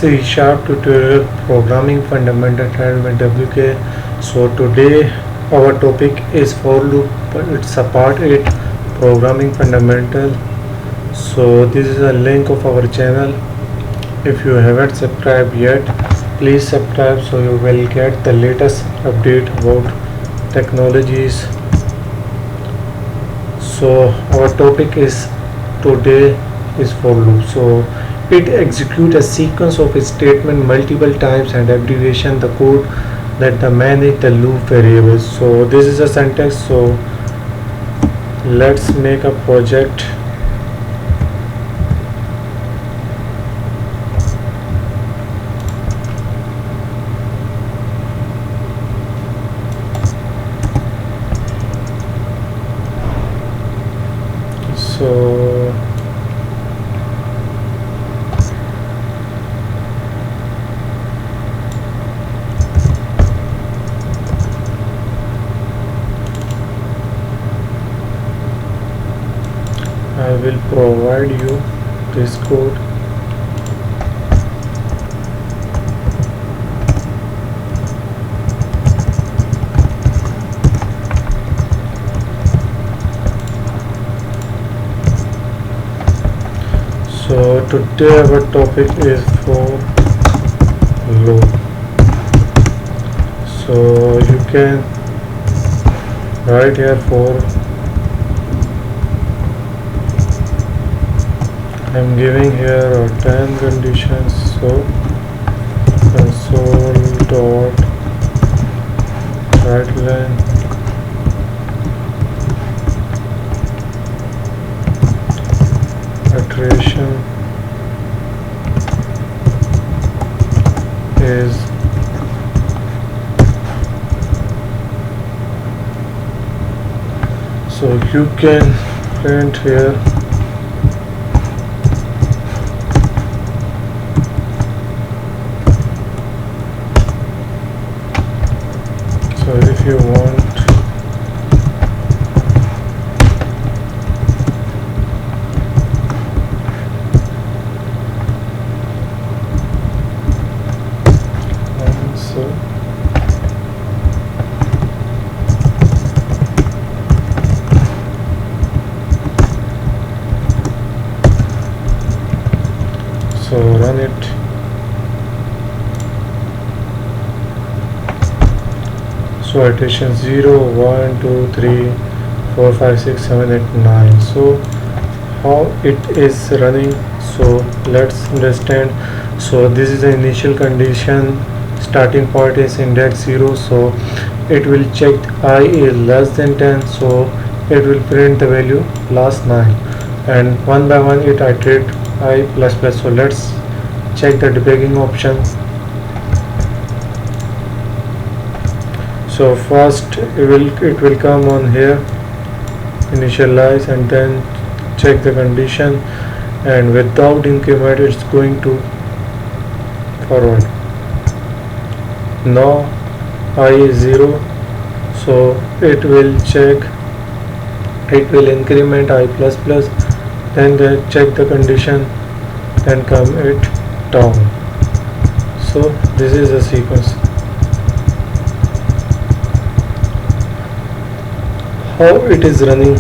C Sharp tutorial programming fundamental and with WK. So today our topic is for loop, but it's a part 8 programming fundamental. So this is a link of our channel. If you haven't subscribed yet, please subscribe so you will get the latest update about technologies. So our topic is today is for loop. So it executes a sequence of a statement multiple times and abbreviation the code that the manage the loop variables. So this is a syntax. So let's make a project. So I will provide you this code. So today our topic is for loop. So you can write here for I'm giving here 10 conditions. So console dot writeline iteration is so you can print here so if you want so run it. So iteration 0, 1, 2, 3, 4, 5, 6, 7, 8, 9. So how it is running, so let's understand. So this is the initial condition, starting point is index 0, so it will check I is less than 10, so it will print the value last 9, and one by one it iterate I plus plus. So let's check the debugging option. So first it will come on here, initialize, and then check the condition, and without increment it's going to forward. Now I is 0, so it will check, it will increment I plus plus, then check the condition, then come it down. So this is a sequence. How it is running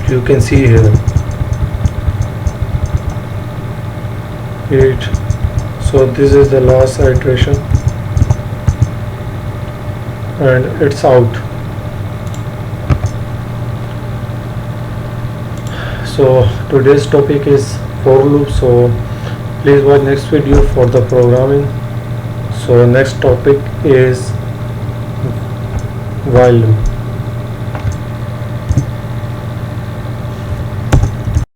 you can see here. 8. So this is the last iteration and it's out. So today's topic is for loop. So please watch next video for the programming. So next topic is while loop.